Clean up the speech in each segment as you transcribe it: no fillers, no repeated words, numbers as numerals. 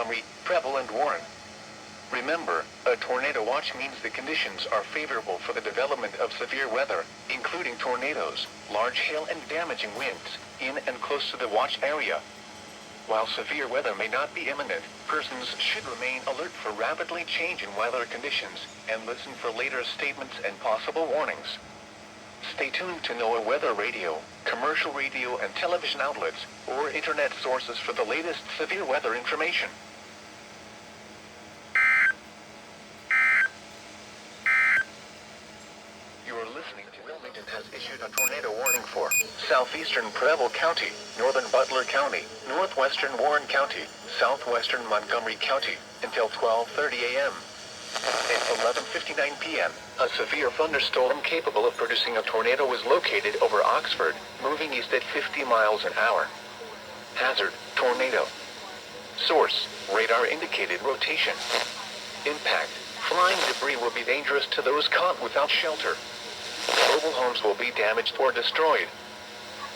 Montgomery, Preble, and Warren. Remember, a tornado watch means the conditions are favorable for the development of severe weather, including tornadoes, large hail, and damaging winds, in and close to the watch area. While severe weather may not be imminent, persons should remain alert for rapidly changing weather conditions and listen for later statements and possible warnings. Stay tuned to NOAA weather radio, commercial radio and television outlets, or internet sources for the latest severe weather information. Has issued a tornado warning for southeastern Preble County, northern Butler County, northwestern Warren County, southwestern Montgomery County, until 12:30 a.m. At 11:59 p.m., a severe thunderstorm capable of producing a tornado was located over Oxford, moving east at 50 miles an hour. Hazard, tornado. Source, radar indicated rotation. Impact, flying debris will be dangerous to those caught without shelter. Mobile homes will be damaged or destroyed.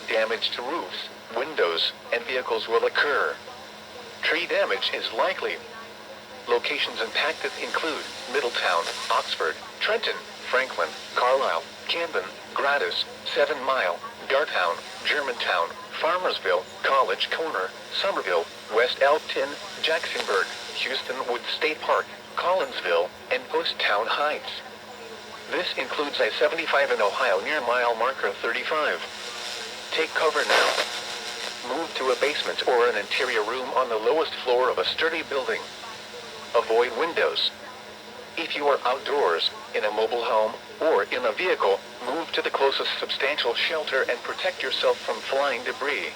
Damage to roofs, windows, and vehicles will occur. Tree damage is likely. Locations impacted include Middletown, Oxford, Trenton, Franklin, Carlisle, Camden, Gradus, 7 Mile, Dartown, Germantown, Farmersville, College Corner, Somerville, West Elkton, Jacksonburg, Houston Woods State Park, Collinsville, and Poasttown Heights. This includes I-75 in Ohio near mile marker 35. Take cover now. Move to a basement or an interior room on the lowest floor of a sturdy building. Avoid windows. If you are outdoors, in a mobile home, or in a vehicle, move to the closest substantial shelter and protect yourself from flying debris.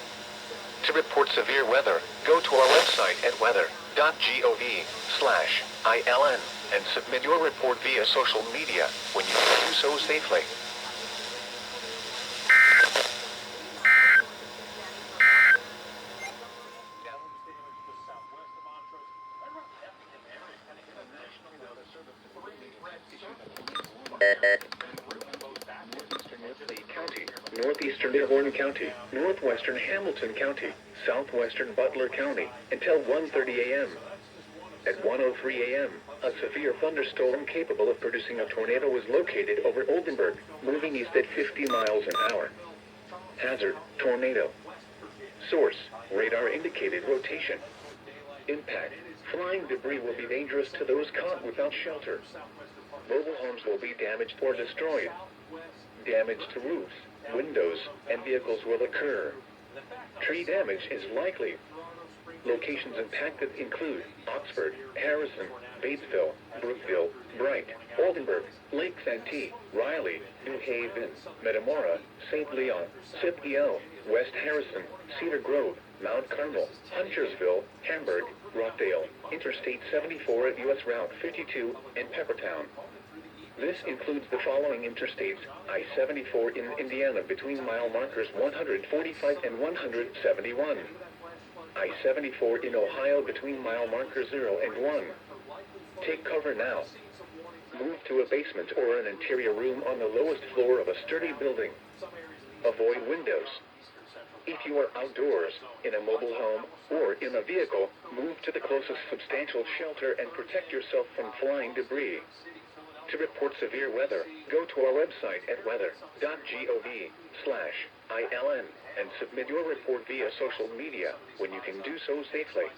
To report severe weather, go to our website at weather.gov/ILN and submit your report via social media when you can do so safely. Northeastern Warren County, northwestern Hamilton County, southwestern Butler County, until 1:30 a.m. At 1:03 a.m., a severe thunderstorm capable of producing a tornado was located over Oldenburg, moving east at 50 miles an hour. Hazard, tornado. Source, radar indicated rotation. Impact, flying debris will be dangerous to those caught without shelter. Mobile homes will be damaged or destroyed. Damage to roofs, windows, and vehicles will occur. Tree damage is likely. Locations impacted include Oxford, Harrison, Batesville, Brookville, Bright, Oldenburg, Lake Santee, Riley, New Haven, Metamora, St. Leon, Scipio, West Harrison, Cedar Grove, Mount Carmel, Huntersville, Hamburg, Rockdale, Interstate 74 at U.S. Route 52, and Peppertown. This includes the following interstates: I-74 in Indiana between mile markers 145 and 171. I-74 in Ohio between mile markers 0 and 1. Take cover now. Move to a basement or an interior room on the lowest floor of a sturdy building. Avoid windows. If you are outdoors, in a mobile home, or in a vehicle, move to the closest substantial shelter and protect yourself from flying debris. To report severe weather, go to our website at weather.gov/ILN and submit your report via social media when you can do so safely.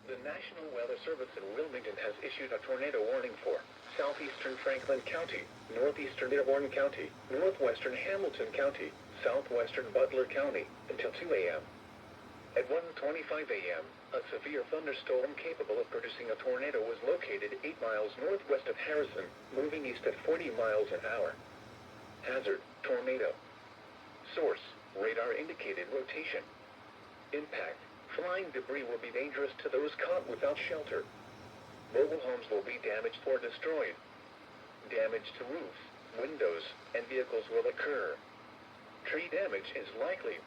The National Weather Service in Wilmington has issued a tornado warning for southeastern Franklin County, northeastern Warren County, northwestern Hamilton County, southwestern Butler County, until 2 a.m. At 1:25 a.m., a severe thunderstorm capable of producing a tornado was located 8 miles northwest of Harrison, moving east at 40 miles an hour. Hazard, tornado. Source, radar indicated rotation. Impact, flying debris will be dangerous to those caught without shelter. Mobile homes will be damaged or destroyed. Damage to roofs, windows, and vehicles will occur. Tree damage is likely.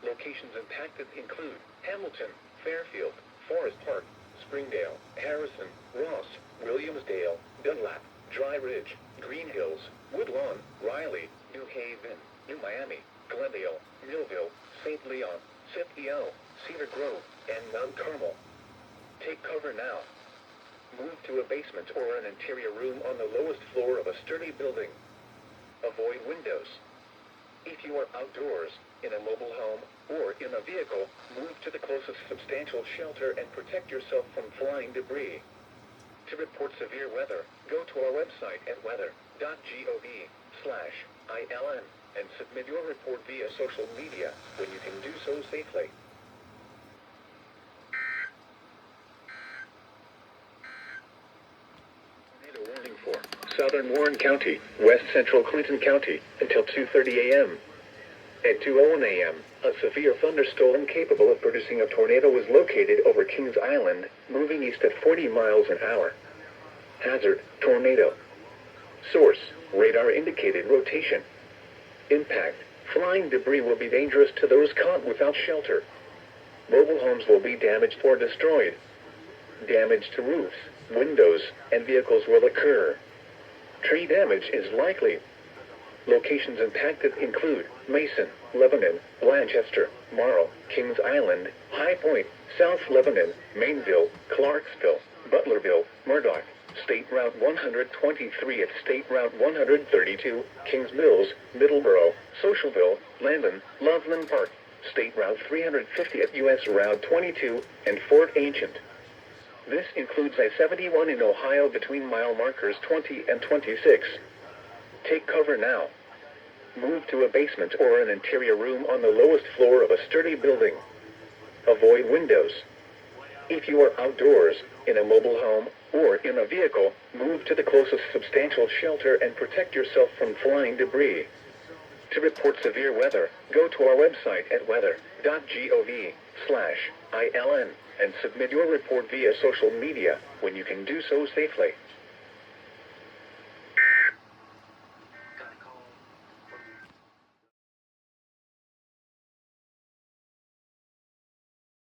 Locations impacted include Hamilton, Fairfield, Forest Park, Springdale, Harrison, Ross, Williamsdale, Dunlap, Dry Ridge, Green Hills, Woodlawn, Riley, New Haven, New Miami, Glendale, Millville, St. Leon, Scipio, Cedar Grove, and Mount Carmel. Take cover now. Move to a basement or an interior room on the lowest floor of a sturdy building. Avoid windows. If you are outdoors, in a mobile home, or in a vehicle, move to the closest substantial shelter and protect yourself from flying debris. To report severe weather, go to our website at weather.gov/ILN and submit your report via social media when you can do so safely. Tornado warning for southern Warren County, west central Clinton County, until 2:30 a.m. At 2:01 a.m., a severe thunderstorm capable of producing a tornado was located over Kings Island, moving east at 40 miles an hour. Hazard, tornado. Source, radar indicated rotation. Impact, flying debris will be dangerous to those caught without shelter. Mobile homes will be damaged or destroyed. Damage to roofs, windows, and vehicles will occur. Tree damage is likely. Locations impacted include Mason, Lebanon, Blanchester, Morrow, Kings Island, High Point, South Lebanon, Mainville, Clarksville, Butlerville, Murdoch, State Route 123 at State Route 132, Kings Mills, Middleborough, Socialville, Landon, Loveland Park, State Route 350 at U.S. Route 22, and Fort Ancient. This includes I-71 in Ohio between mile markers 20 and 26. Take cover now. Move to a basement or an interior room on the lowest floor of a sturdy building. Avoid windows. If you are outdoors, in a mobile home, or in a vehicle, move to the closest substantial shelter and protect yourself from flying debris. To report severe weather, go to our website at weather.gov/ILN and submit your report via social media when you can do so safely.